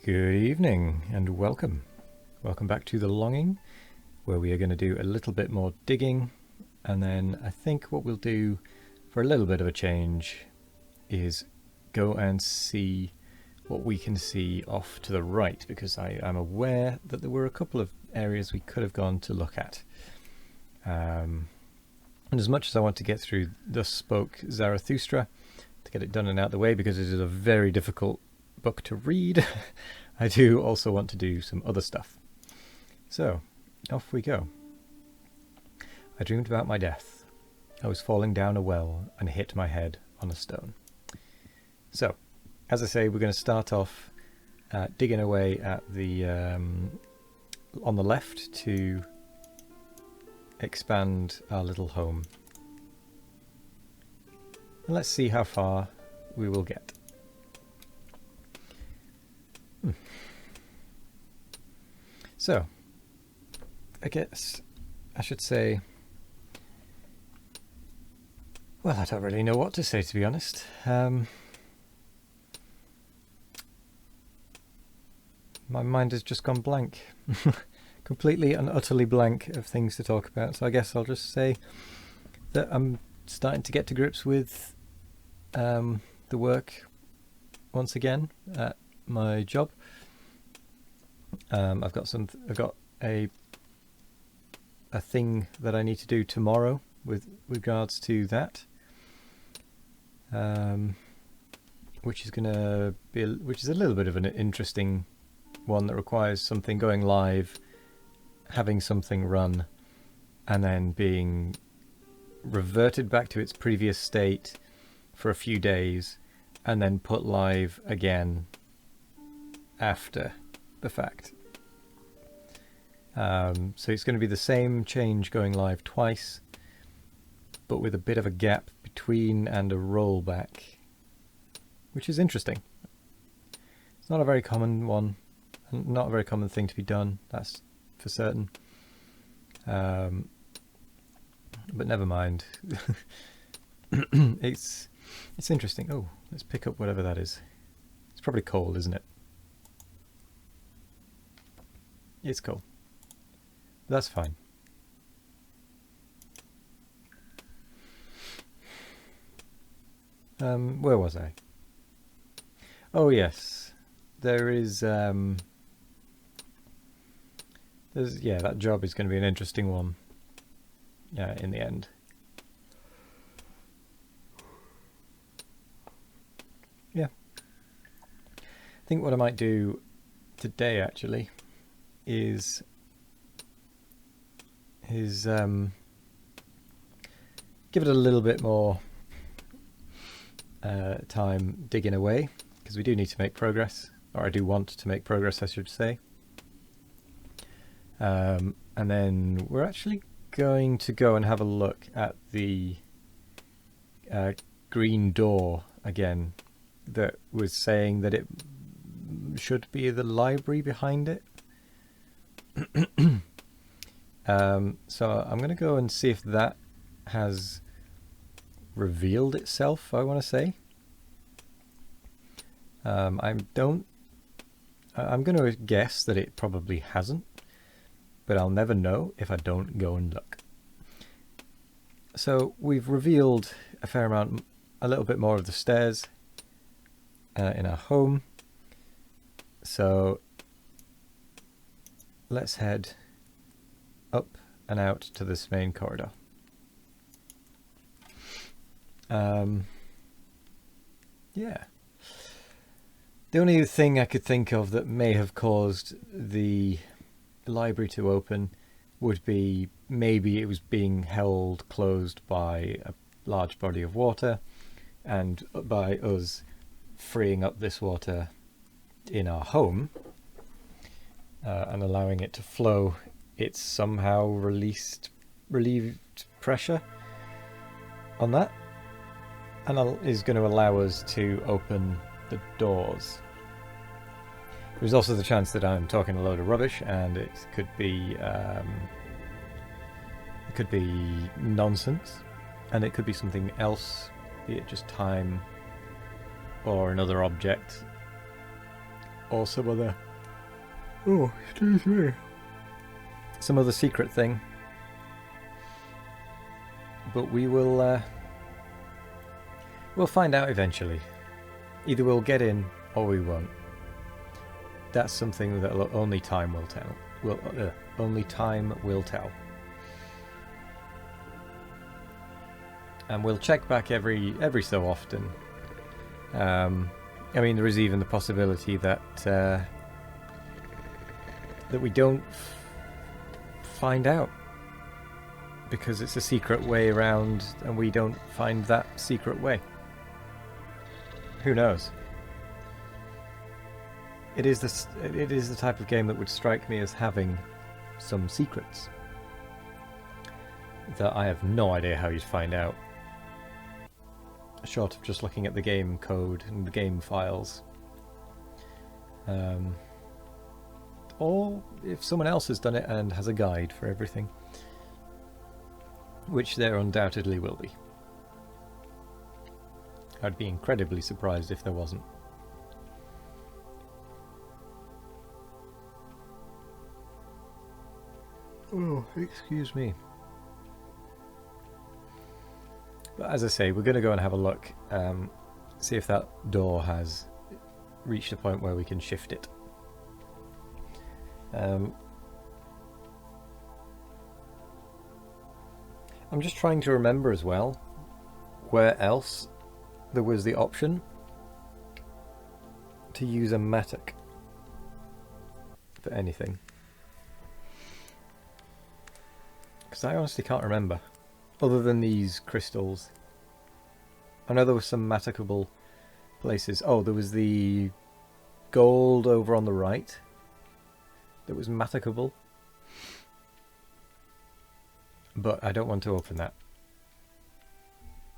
Good evening and welcome. Welcome back to The Longing, where we are going to do a little bit more digging, and then I think what we'll do for a little bit of a change is go and see what we can see off to the right, because I am aware that there were a couple of areas we could have gone to look at. And as much as I want to get through Thus Spoke Zarathustra, to get it done and out the way, because it is a very difficult book to read, I do also want to do some other stuff. So, off we go. I dreamed about my death. I was falling down a well and hit my head on a stone. So, as I say, we're going to start off digging away at the on the left to expand our little home. And let's see how far we will get. So, I guess I should say, well, I don't really know what to say, to be honest. My mind has just gone blank. Completely and utterly blank of things to talk about. So I guess I'll just say that I'm starting to get to grips with the work once again at my job. I've got a thing that I need to do tomorrow with regards to that, which is a little bit of an interesting one that requires something going live, having something run, and then being reverted back to its previous state for a few days, and then put live again after the fact. So it's going to be the same change going live twice, but with a bit of a gap between and a rollback, which is interesting. It's not a very common one, not a very common thing to be done, that's for certain. But never mind. It's interesting. Oh, let's pick up whatever that is. It's probably coal, isn't it? It's coal. That's fine. Where was I? Oh yes, there is. That job is going to be an interesting one. Yeah, in the end. Yeah. I think what I might do today actually is give it a little bit more time digging away, because we do need to make progress, or I do want to make progress, I should say. And then we're actually going to go and have a look at the green door again that was saying that it should be the library behind it. So I'm going to go and see if that has revealed itself, I want to say. I'm going to guess that it probably hasn't, but I'll never know if I don't go and look. So we've revealed a fair amount, a little bit more of the stairs in our home. So let's head up and out to this main corridor. Yeah. The only thing I could think of that may have caused the library to open would be maybe it was being held closed by a large body of water, and by us freeing up this water in our home and allowing it to flow, it's somehow relieved pressure on that, and is going to allow us to open the doors. There's also the chance that I'm talking a load of rubbish, and it could be nonsense, and it could be something else, be it just time or another object, or some other... Oh, excuse me. Some other secret thing. But we will... we'll find out eventually. Either we'll get in or we won't. That's something that only time will tell. Only time will tell. And we'll check back every so often. I mean, there is even the possibility that that we don't find out because it's a secret way around, and we don't find that secret way. Who knows? It is the type of game that would strike me as having some secrets that I have no idea how you'd find out, short of just looking at the game code and the game files. Or if someone else has done it and has a guide for everything, which there undoubtedly will be. I'd be incredibly surprised if there wasn't. Oh, excuse me. But as I say, we're going to go and have a look, see if that door has reached a point where we can shift it. I'm just trying to remember as well where else there was the option to use a mattock for anything. Because I honestly can't remember, other than these crystals. I know there were some mattockable places. Oh, there was the gold over on the right that was mattockable. But I don't want to open that.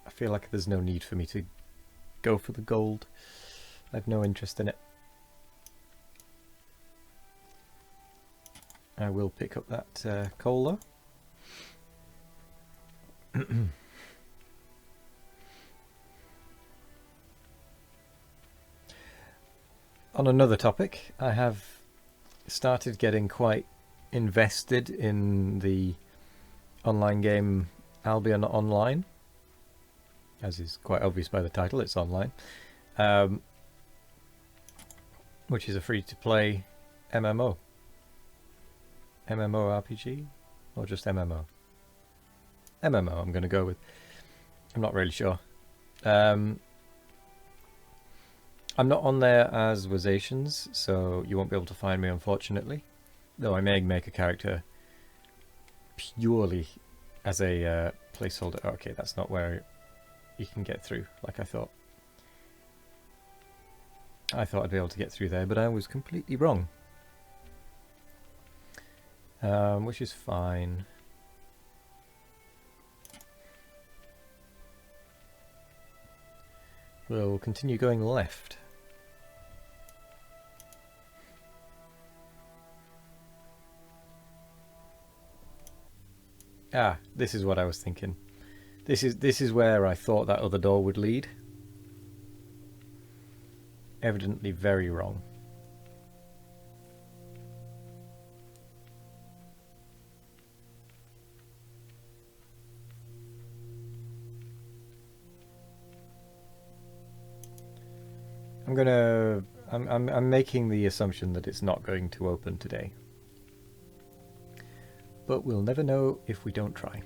I feel like there's no need for me to go for the gold. I have no interest in it. I will pick up that coal though. On another topic, I have started getting quite invested in the online game Albion Online, as is quite obvious by the title. It's online, which is a free-to-play MMO. MMORPG? Or just MMO? MMO I'm going to go with. I'm not really sure. I'm not on there as Wazations, so you won't be able to find me, unfortunately. Though I may make a character purely as a placeholder. Okay, that's not where you can get through, like I thought. I thought I'd be able to get through there, but I was completely wrong. Which is fine. We'll continue going left. Ah, this is what I was thinking. This is where I thought that other door would lead. Evidently very wrong. I'm making the assumption that it's not going to open today. But we'll never know if we don't try.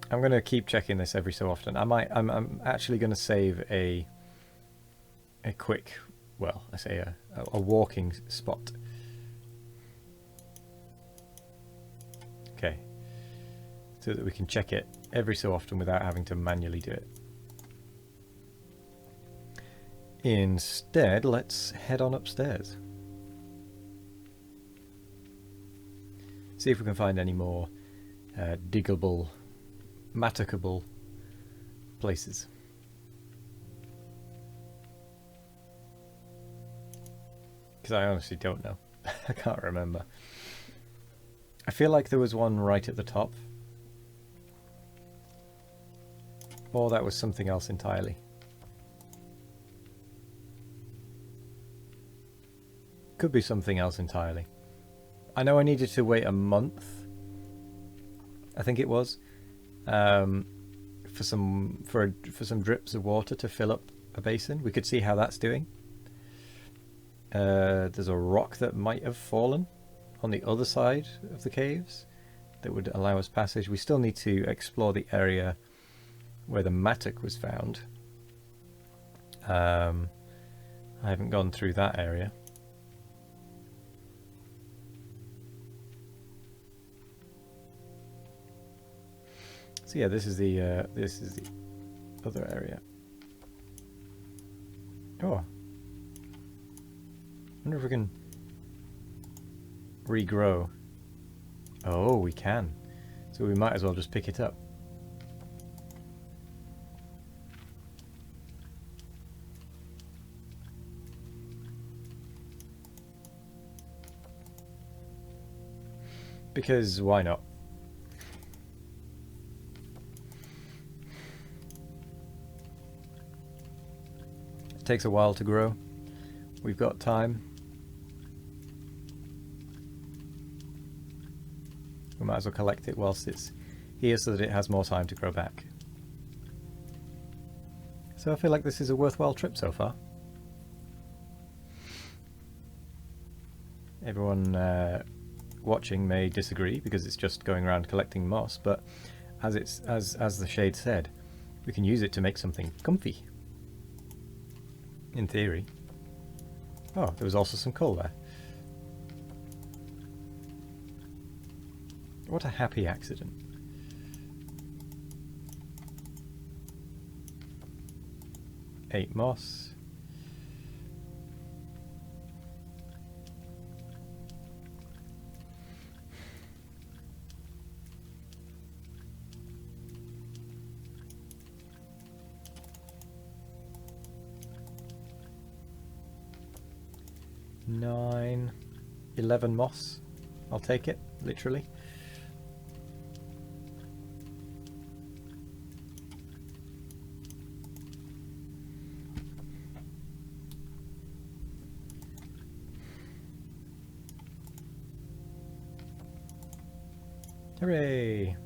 I'm going to keep checking this every so often. I'm actually going to save a quick, well, I say a walking spot. Okay. So that we can check it every so often without having to manually do it. Instead, let's head on upstairs. See if we can find any more diggable, mattockable places. Because I honestly don't know. I can't remember. I feel like there was one right at the top. Or that was something else entirely. Could be something else entirely. I know I needed to wait a month, I think it was, for some drips of water to fill up a basin. We could see how that's doing. There's a rock that might have fallen on the other side of the caves that would allow us passage. We still need to explore the area where the mattock was found. I haven't gone through that area. So yeah, this is the other area. Oh, I wonder if we can regrow. Oh, we can. So we might as well just pick it up. Because why not? It takes a while to grow. We've got time. We might as well collect it whilst it's here so that it has more time to grow back. So I feel like this is a worthwhile trip so far. Everyone watching may disagree because it's just going around collecting moss, but as the shade said, we can use it to make something comfy. In theory. Oh, there was also some coal there. What a happy accident. Eight moss. Nine. 11 moss. I'll take it, literally. Hooray!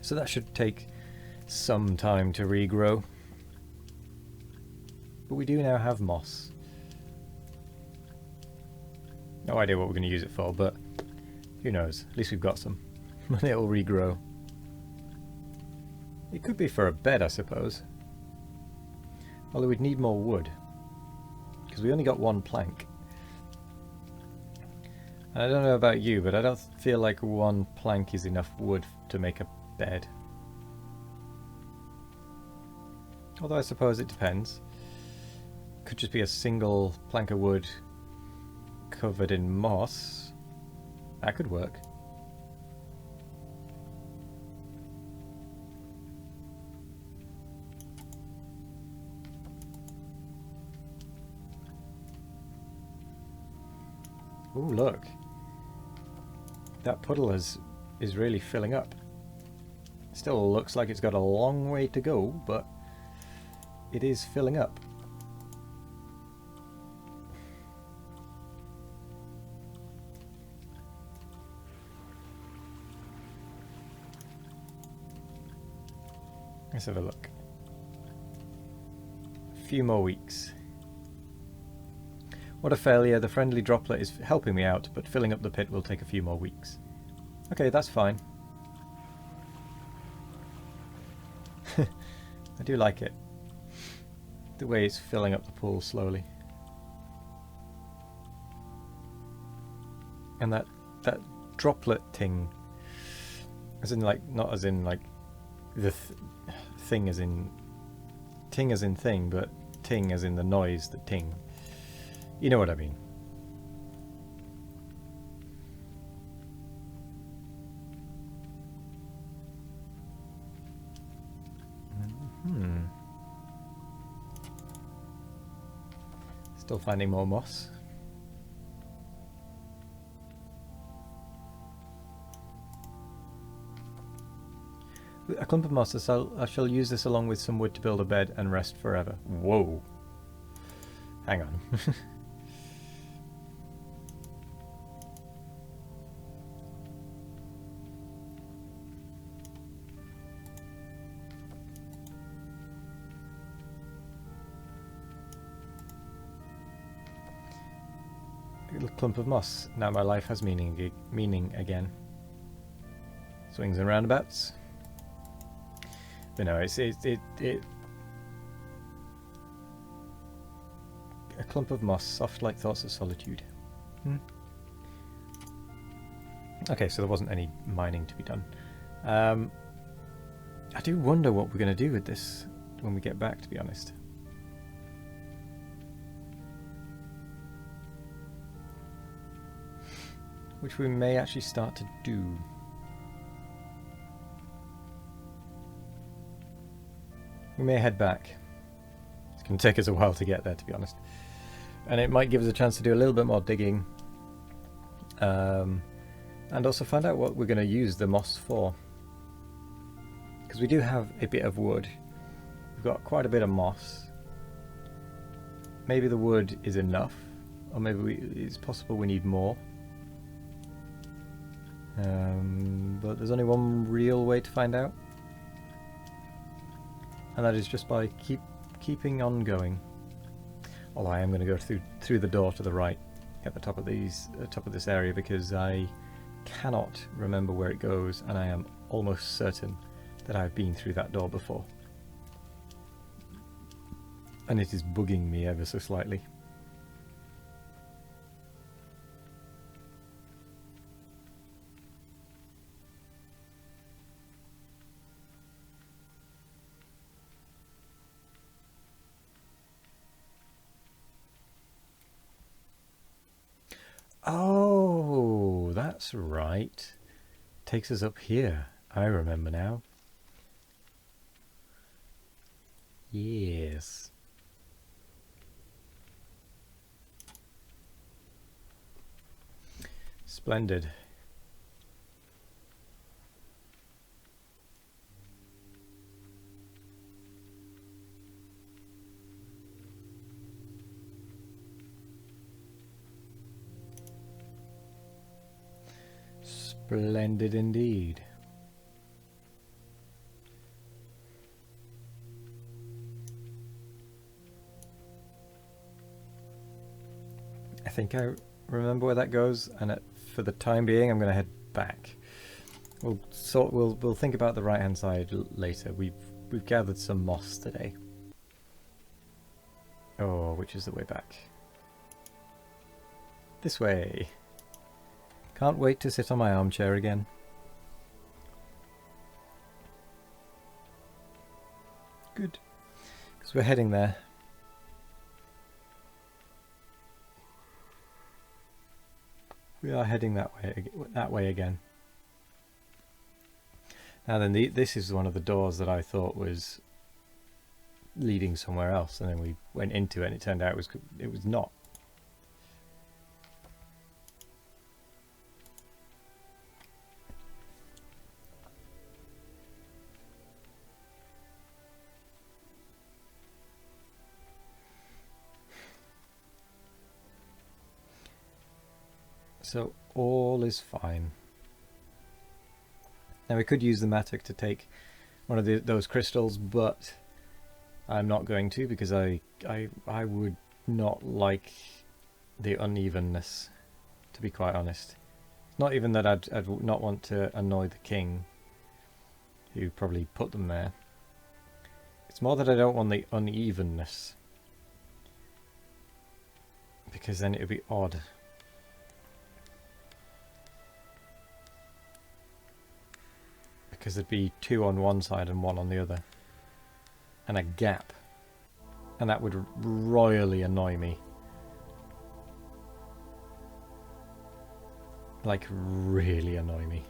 So that should take some time to regrow. But we do now have moss. No idea what we're going to use it for, but who knows? At least we've got some. And it'll regrow. It could be for a bed, I suppose. Although we'd need more wood. Because we only got one plank. And I don't know about you, but I don't feel like one plank is enough wood to make a bed. Although I suppose it depends. Could just be a single plank of wood covered in moss. That could work. Ooh, look. That puddle is really filling up. Still looks like it's got a long way to go, but it is filling up. Let's have a look. A few more weeks. What a failure. The friendly droplet is helping me out, but filling up the pit will take a few more weeks. Okay, that's fine. I do like it. The way it's filling up the pool slowly. And that droplet thing, as in like, not as in like the thing as in ting as in thing, but ting as in the noise, the ting. You know what I mean. Still finding more moss. A clump of moss, I shall use this along with some wood to build a bed and rest forever. Whoa. Hang on. A little clump of moss. Now my life has meaning again. Swings and roundabouts. But no, it's a clump of moss, soft like thoughts of solitude. Okay, so there wasn't any mining to be done. I do wonder what we're going to do with this when we get back, to be honest. Which we may actually start to do. We may head back. It's going to take us a while to get there, to be honest. And it might give us a chance to do a little bit more digging. And also find out what we're going to use the moss for. Because we do have a bit of wood. We've got quite a bit of moss. Maybe the wood is enough. Or maybe it's possible we need more. But there's only one real way to find out. And that is just by keeping on going. Although I am going to go through the door to the right at the top of this area, because I cannot remember where it goes, and I am almost certain that I've been through that door before. And it is bugging me ever so slightly. Oh, that's right. Takes us up here. I remember now. Yes. Splendid. Splendid indeed. I think I remember where that goes, and for the time being, I'm going to head back. We'll think about the right-hand side later. We've gathered some moss today. Oh, which is the way back? This way. Can't wait to sit on my armchair again. Good. Because we're heading there. We are heading that way again. Now then, this is one of the doors that I thought was leading somewhere else, and then we went into it and it turned out it was not. So all is fine. Now we could use the mattock to take one of those crystals, but I'm not going to, because I would not like the unevenness, to be quite honest. Not even that I'd not want to annoy the king, who probably put them there. It's more that I don't want the unevenness, because then it would be odd. Because there'd be two on one side and one on the other. And a gap. And that would royally annoy me. Like, really annoy me.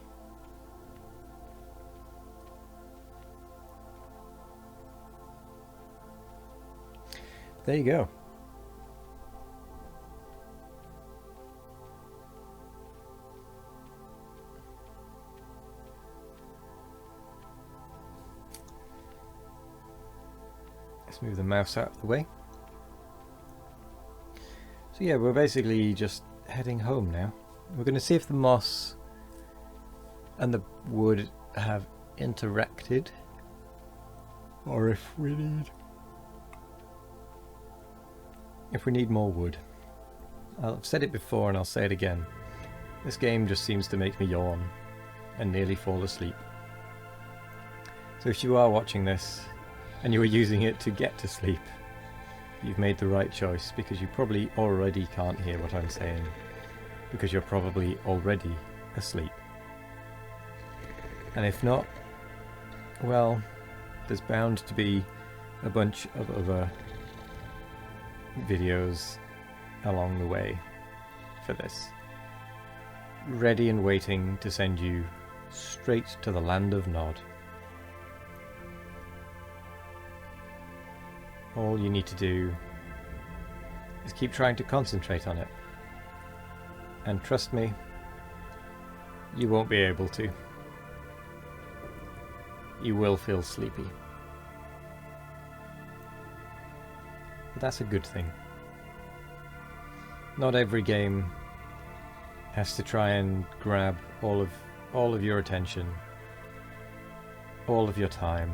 There you go. Let's move the mouse out of the way. So yeah, we're basically just heading home now. We're going to see if the moss and the wood have interacted, or if we need more wood. I've said it before and I'll say it again. This game just seems to make me yawn and nearly fall asleep. So if you are watching this and you are using it to get to sleep, you've made the right choice, because you probably already can't hear what I'm saying, because you're probably already asleep. And if not, well, there's bound to be a bunch of other videos along the way for this, ready and waiting to send you straight to the land of Nod. All you need to do is keep trying to concentrate on it, and trust me, you won't be able to. You will feel sleepy. But that's a good thing. Not every game has to try and grab all of your attention, all of your time.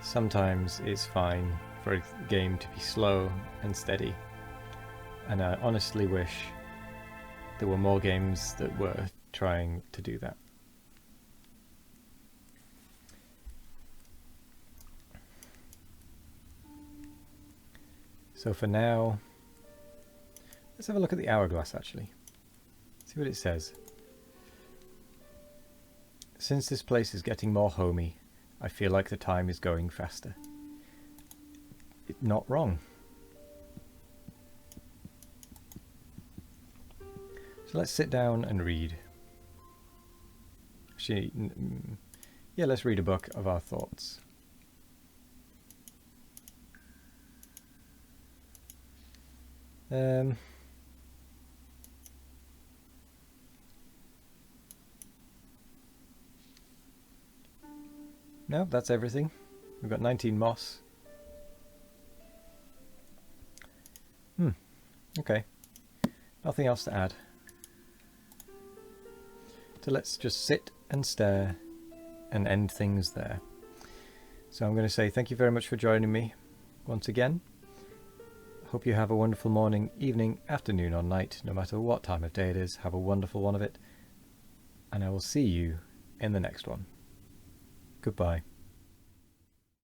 Sometimes it's fine for a game to be slow and steady, and I honestly wish there were more games that were trying to do that. So for now, let's have a look at the hourglass actually. See what it says. Since this place is getting more homey, I feel like the time is going faster. It's not wrong. So let's sit down and read. Actually, yeah, let's read a book of our thoughts. No, that's everything. We've got 19 moss. Okay. Nothing else to add. So let's just sit and stare and end things there. So I'm going to say thank you very much for joining me once again. Hope you have a wonderful morning, evening, afternoon or night, no matter what time of day it is. Have a wonderful one of it. And I will see you in the next one. Goodbye.